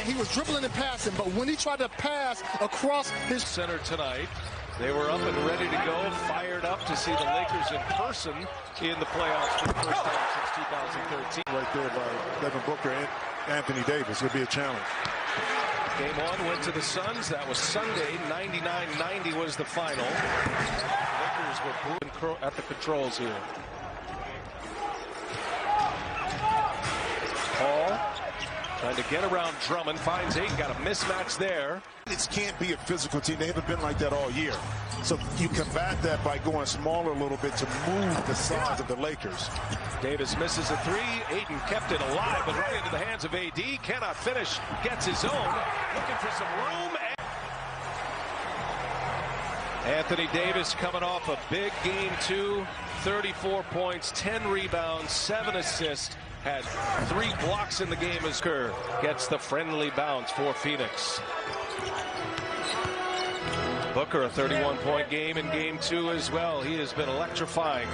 he was dribbling and passing, but when he tried to pass across his center tonight, they were up and ready to go, fired up to see the Lakers in person in the playoffs for the first time since 2013. Right there by Devin Booker and Anthony Davis. It'll be a challenge. Game one went to the Suns. That was Sunday. 99-90 was the final. Lakers were at the controls here. Paul trying to get around Drummond, finds Ayton, got a mismatch there. It can't be a physical team. They haven't been like that all year. So you combat that by going smaller a little bit to move the size of the Lakers. Davis misses a three. Ayton kept it alive, but right into the hands of AD. Cannot finish. Gets his own. Looking for some room. Anthony Davis coming off a big game two. 34 points, 10 rebounds, 7 assists. Had 3 blocks in the game as Kerr gets the friendly bounce for Phoenix. Booker, a 31-point game in game 2 as well. He has been electrifying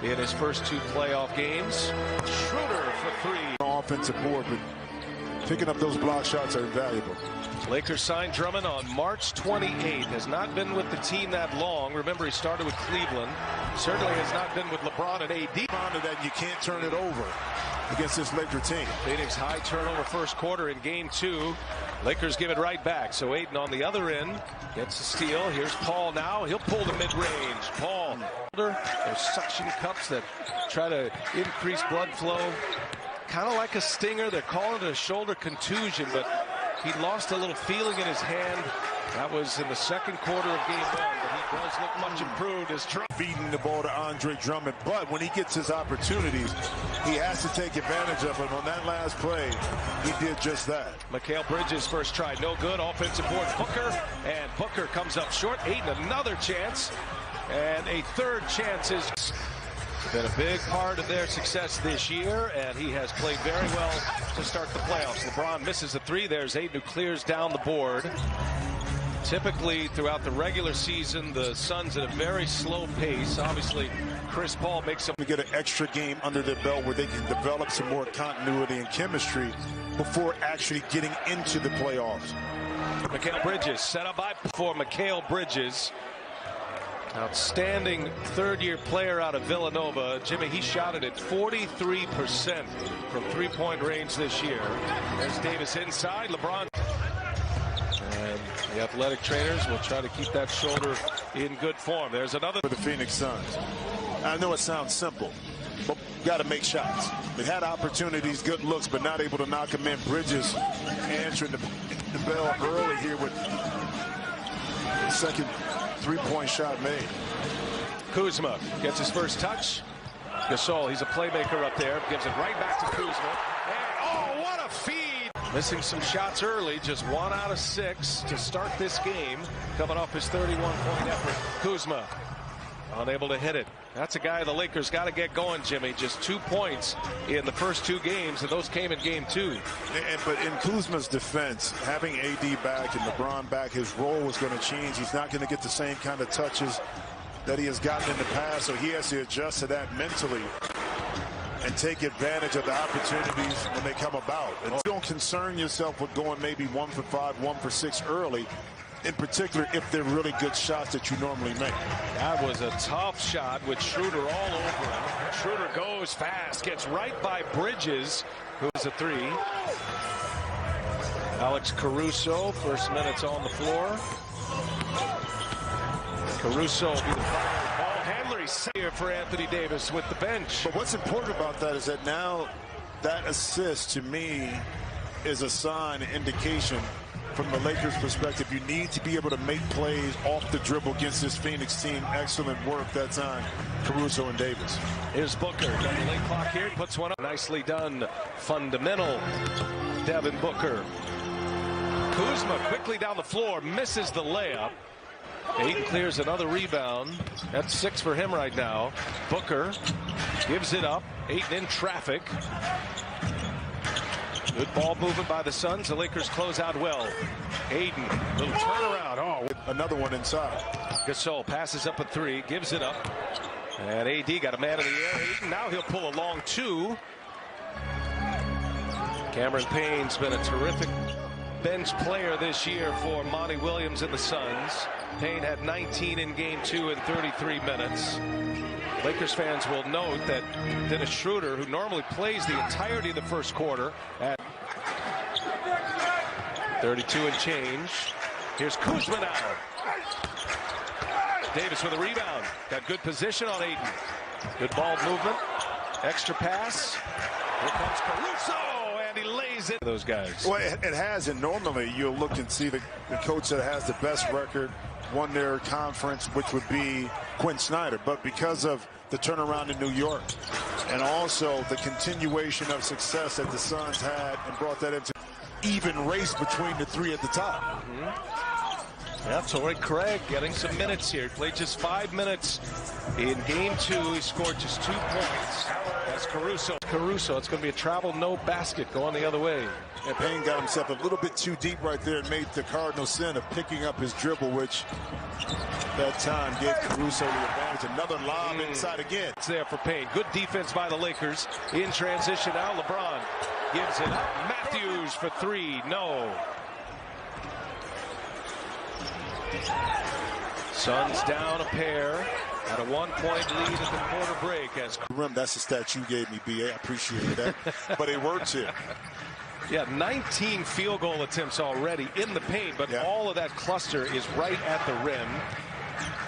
in his first 2 playoff games. Schroeder for 3. Offensive board, but picking up those block shots are invaluable. Lakers signed Drummond on March 28th. Has not been with the team that long. Remember, he started with Cleveland. Certainly has not been with LeBron and AD. That you can't turn it over against this Laker team. Phoenix high turnover first quarter in game 2. Lakers give it right back. So Ayton on the other end gets a steal. Here's Paul now. He'll pull the mid-range. Paul. There's suction cups that try to increase blood flow. Kind of like a stinger. They're calling it a shoulder contusion, but he lost a little feeling in his hand. That was in the second quarter of game 1, but he does look much improved as feeding the ball to Andre Drummond. But when he gets his opportunities, he has to take advantage of it. On that last play, he did just that. Mikal Bridges first try, no good. Offensive board, Booker, and Booker comes up short. Ayton another chance, and a third chance is been a big part of their success this year, and he has played very well to start the playoffs. LeBron misses a 3. There's Ayton who clears down the board. Typically, throughout the regular season, the Suns at a very slow pace. Obviously, Chris Paul makes them to get an extra game under their belt where they can develop some more continuity and chemistry before actually getting into the playoffs. Mikal Bridges set up for Mikal Bridges. Outstanding third-year player out of Villanova. Jimmy, he shot it at 43% from three-point range this year. There's Davis inside. LeBron. And the athletic trainers will try to keep that shoulder in good form. There's another for the Phoenix Suns. I know it sounds simple, but got to make shots. They had opportunities, good looks, but not able to knock them in. Bridges answering the bell early here with the second three-point shot made. Kuzma gets his first touch. Gasol, he's a playmaker up there. Gives it right back to Kuzma. And, oh, what a feed. Missing some shots early. Just 1 out of 6 to start this game. Coming off his 31-point effort. Kuzma unable to hit it. That's a guy the Lakers got to get going, Jimmy. Just 2 points in the first 2 games, and those came in game 2. But in Kuzma's defense, having AD back and LeBron back, his role was going to change. He's not going to get the same kind of touches that he has gotten in the past, so he has to adjust to that mentally and take advantage of the opportunities when they come about. And don't concern yourself with going maybe 1 for 5, 1 for 6 early, in particular if they're really good shots that you normally make. That was a tough shot with Schroeder all over him. Schroeder goes fast, gets right by Bridges, who's a 3. Alex Caruso, first minutes on the floor. Caruso will be the final ball handler. He's here for Anthony Davis with the bench. But what's important about that is that now that assist to me is a sign, an indication from the Lakers' perspective. You need to be able to make plays off the dribble against this Phoenix team. Excellent work that time, Caruso and Davis. Here's Booker. Got the late clock here. Puts one up. Nicely done. Fundamental. Devin Booker. Kuzma quickly down the floor. Misses the layup. Ayton clears another rebound. That's 6 for him right now. Booker gives it up. Ayton in traffic. Good ball movement by the Suns. The Lakers close out well. Ayton, little turnaround. Oh, another one inside. Gasol passes up a 3, gives it up. And AD got a man in the air. Ayton, now he'll pull a long 2. Cameron Payne's been a terrific bench player this year for Monty Williams and the Suns. Payne had 19 in game 2 in 33 minutes. Lakers fans will note that Dennis Schroeder, who normally plays the entirety of the first quarter, at 32 and change. Here's Kuzma now. Davis with a rebound. Got good position on Ayton. Good ball movement. Extra pass. Here comes Caruso, and he lays it. Those guys. Well, it hasn't. Normally, you'll look and see the coach that has the best record won their conference, which would be Quinn Snyder. But because of the turnaround in New York and also the continuation of success that the Suns had and brought that into even race between the three at the top. Yeah, Torrey Craig getting some minutes here. He played just 5 minutes in game 2. He scored just 2 points. That's Caruso. It's going to be a travel no basket going the other way. And Payne got himself a little bit too deep right there and made the cardinal sin of picking up his dribble, which that time gave Caruso the advantage. Another lob inside again. It's there for Payne. Good defense by the Lakers. In transition now, LeBron gives it up. Matthews for 3. No. Suns down a pair at a 1-point lead at the quarter break. As that's the stat you gave me, B.A. I appreciate that. But it works here. Yeah, 19 field goal attempts already in the paint, but all of that cluster is right at the rim.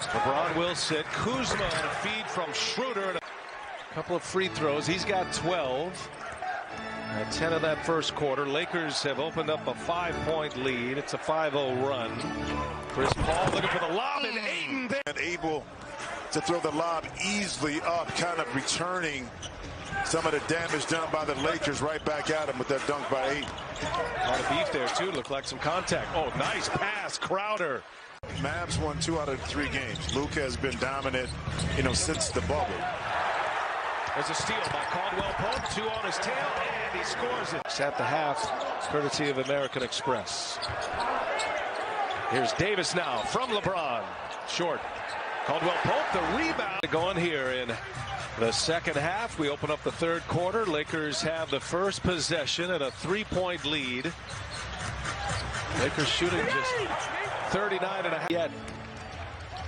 LeBron will sit. Kuzma on a feed from Schroeder. A couple of free throws. He's got 12. 10 of that first quarter. Lakers have opened up a 5-point lead. It's a 5-0 run. Chris Paul looking for the lob, and Ayton there. And able to throw the lob easily up, kind of returning some of the damage done by the Lakers right back at him with that dunk by Ayton. A lot of beef there, too. Looked like some contact. Oh, nice pass, Crowder. Mavs won 2 out of 3 games. Luka has been dominant, since the bubble. There's a steal by Caldwell Pope. 2 on his tail, and he scores it. It's at the half, courtesy of American Express. Here's Davis now from LeBron. Short. Caldwell Pope, the rebound. Going here in the second half. We open up the third quarter. Lakers have the first possession at a 3-point lead. Lakers shooting just 39.5 yet.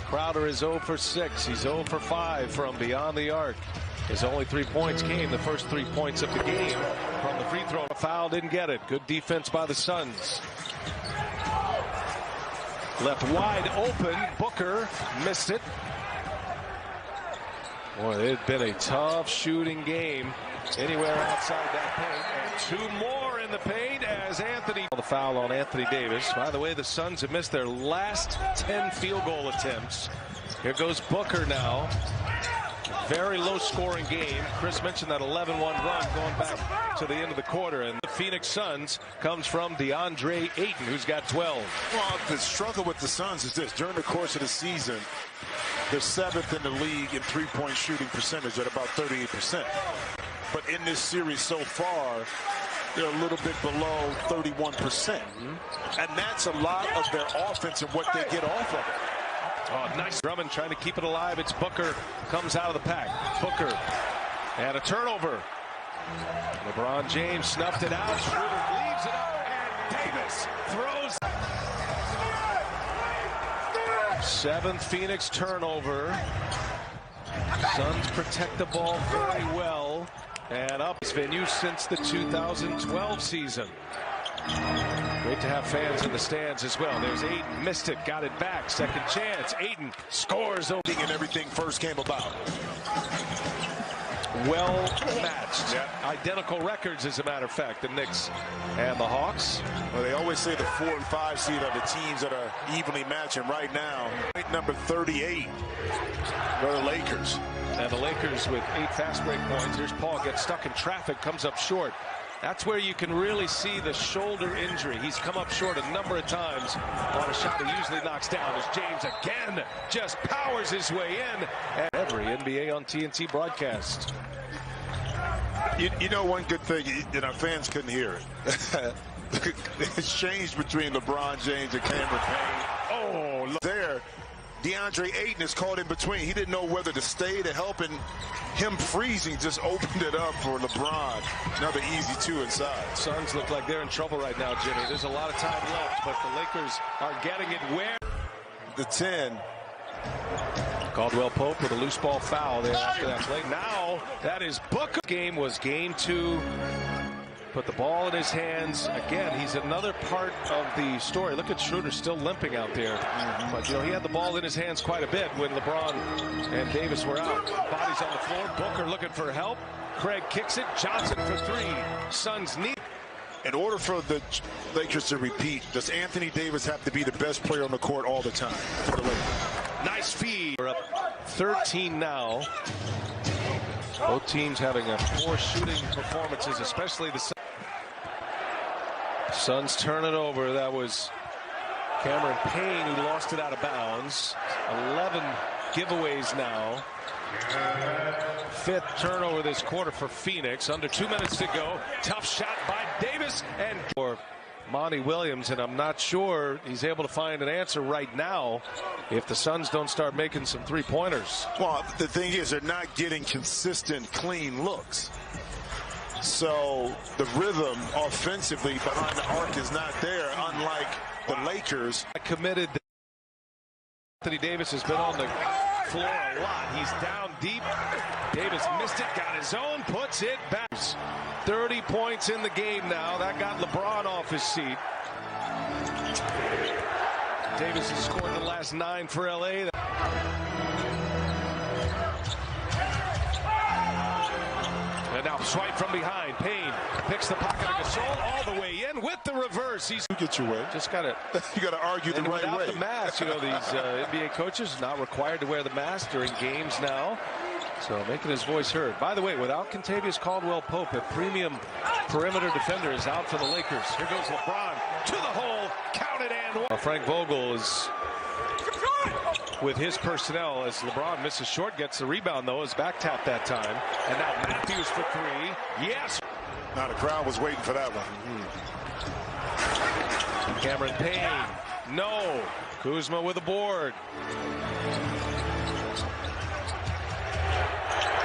Crowder is 0 for 6. He's 0 for 5 from beyond the arc. His only 3 points came, the first 3 points of the game, from the free throw. Foul, didn't get it. Good defense by the Suns. Left wide open. Booker missed it. Boy, it had been a tough shooting game anywhere outside that paint. And 2 more in the paint as Anthony. The foul on Anthony Davis. By the way, the Suns have missed their last 10 field goal attempts. Here goes Booker now. Very low scoring game. Chris mentioned that 11-1 run going back to the end of the quarter. And the Phoenix Suns comes from DeAndre Ayton, who's got 12. Well, the struggle with the Suns is this. During the course of the season, they're 7th in the league in 3-point shooting percentage at about 38%. But in this series so far, they're a little bit below 31%. And that's a lot of their offense and what they get off of it. Oh, nice. Drummond trying to keep it alive. It's Booker. Comes out of the pack. Booker. And a turnover. LeBron James snuffed it out. Schroeder leaves it up. And Davis throws. 7th Phoenix turnover. Suns protect the ball very well. And up this venue since the 2012 season. Great to have fans in the stands as well. There's Ayton, missed it, got it back. Second chance. Ayton scores. And everything first came about. Well matched. Identical records, as a matter of fact, the Knicks and the Hawks. Well, they always say the 4 and 5 seed are the teams that are evenly matched. And right now, number 38 are the Lakers. And the Lakers with 8 fast break points. Here's Paul, gets stuck in traffic, comes up short. That's where you can really see the shoulder injury. He's come up short a number of times on a shot he usually knocks down as James again just powers his way in. And every NBA on TNT broadcast. You know, one good thing, our fans couldn't hear it. It's changed between LeBron James and Cameron Payne. Oh, look there. DeAndre Ayton is caught in between. He didn't know whether to stay to help, and him freezing just opened it up for LeBron. Another easy 2 inside. Suns look like they're in trouble right now, Jimmy. There's a lot of time left, but the Lakers are getting it where? The 10. Caldwell Pope with a loose ball foul there after that play. Now that is Booker. Game was game 2. Put the ball in his hands. Again, he's another part of the story. Look at Schroeder still limping out there. But, you know, he had the ball in his hands quite a bit when LeBron and Davis were out. Bodies on the floor. Booker looking for help. Craig kicks it. Johnson for 3. Suns need. In order for the Lakers to repeat, does Anthony Davis have to be the best player on the court all the time for the Lakers? Nice feed. We're up 13 now. Both teams having poor shooting performances, especially the Suns turn it over. That was Cameron Payne who lost it out of bounds. 11 giveaways now. 5th turnover this quarter for Phoenix. Under 2 minutes to go. Tough shot by Davis and for Monty Williams, and I'm not sure he's able to find an answer right now if the Suns don't start making some 3-pointers. Well, the thing is, they're not getting consistent, clean looks. So the rhythm offensively behind the arc is not there, unlike the Lakers. Committed. Anthony Davis has been on the floor a lot. He's down deep. Davis missed it, got his own, puts it back. 30 points in the game now. That got LeBron off his seat. Davis has scored the last 9 for LA. And now swipe from behind. Payne picks the pocket of Gasol all the way in with the reverse. He's get your way. Just got to. You got to argue the right way. Without the mask, you know, these NBA coaches not required to wear the mask during games now. So making his voice heard. By the way, without Kentavious Caldwell-Pope, a premium perimeter defender is out for the Lakers. Here goes LeBron to the hole. Count it and one. Frank Vogel is with his personnel as LeBron misses short, gets the rebound though, is back tapped that time. And now Matthews for 3. Yes. Now the crowd was waiting for that one. Cameron Payne. No. Kuzma with a board.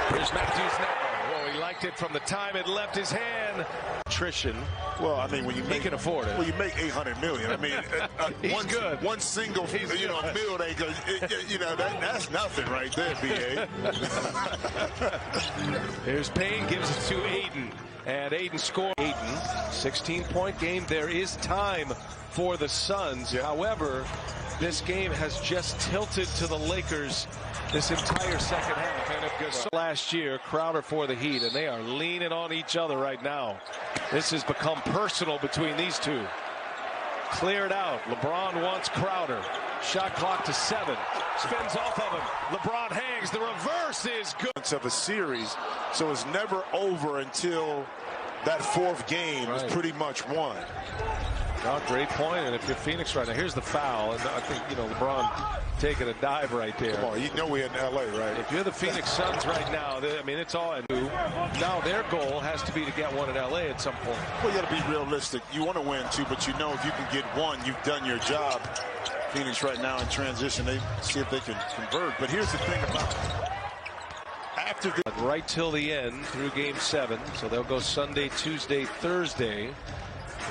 Here's Matthews now. Oh, he liked it from the time it left his hand. Attrition. Well, I mean, when you he can afford it. Well, you make $800 million. I mean, one single, meal, they go, that's nothing right there, BA. Here's Payne, gives it to Ayton, and Ayton scores. Ayton, 16-point game. There is time for the Suns. Yeah. However, this game has just tilted to the Lakers this entire second half. And it goes last year, Crowder for the Heat, and they are leaning on each other right now. This has become personal between these two. Cleared out. LeBron wants Crowder. Shot clock to 7. Spins off of him. LeBron hangs. The reverse is good. Of a series, so it's never over until that 4th game is pretty much won. Oh, great point. And if you're Phoenix right now, here's the foul. And I think, LeBron taking a dive right there. Come on, you know we're in LA, right? If you're the Phoenix Suns right now, I mean, it's all in. Now their goal has to be to get one in LA at some point. Well, you got to be realistic. You want to win too, but you know if you can get one, you've done your job. Phoenix right now in transition, they see if they can convert. But here's the thing about it. After the right till the end through game 7, so they'll go Sunday, Tuesday, Thursday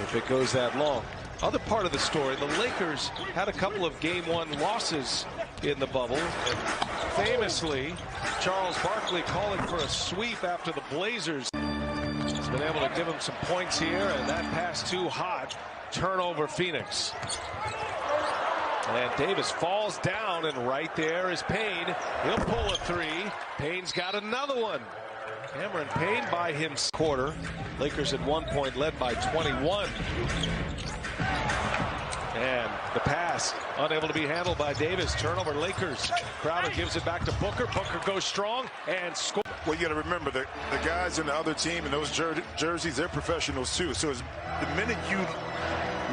if it goes that long. Other part of the story, the Lakers had a couple of game 1 losses in the bubble, and famously Charles Barkley calling for a sweep after the Blazers. He's been able to give him some points here, and that pass too hot. Turnover Phoenix. And Davis falls down, and right there is Payne. He'll pull a 3. Payne's got another one. Cameron Payne by him quarter. Lakers at one point led by 21. And the pass unable to be handled by Davis. Turnover Lakers. Crowder gives it back to Booker. Booker goes strong and scores. Well, you got to remember the guys in the other team and those jerseys, they're professionals too. So the minute you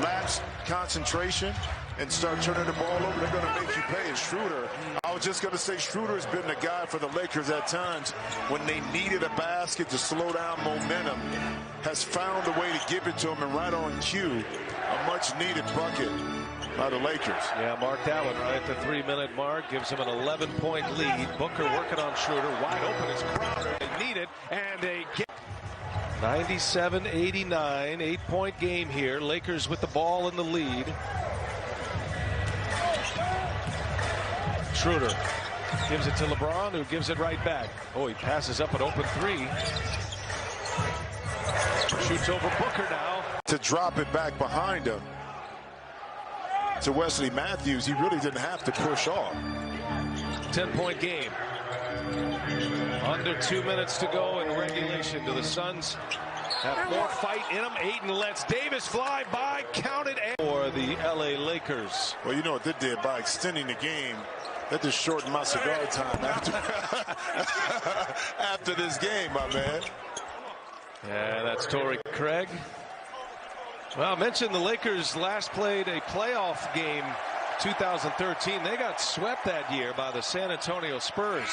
lapse concentration and start turning the ball over, they're going to make you pay. And Schroeder, I was just going to say, Schroeder has been the guy for the Lakers at times when they needed a basket to slow down momentum, has found a way to give it to them, and right on cue, a much-needed bucket. by the Lakers. Yeah, mark that one right at the 3-minute mark. Gives him an 11-point lead. Booker working on Schroeder. Wide open is Crowder. They need it, and they get 97-89. 8-point game here. Lakers with the ball in the lead. Schroeder gives it to LeBron, who gives it right back. Oh, he passes up an open three. Shoots over Booker now. To drop it back behind him to Wesley Matthews, he really didn't have to push off. 10-point game. Under 2 minutes to go in regulation. Do the Suns have more fight in them? Ayton lets Davis fly by. Counted for the LA Lakers. Well, you know what they did by extending the game. That just shortened my cigar time after this game, my man. Yeah, that's Torrey Craig. Well, I mentioned the Lakers last played a playoff game 2013. They got swept that year by the San Antonio Spurs.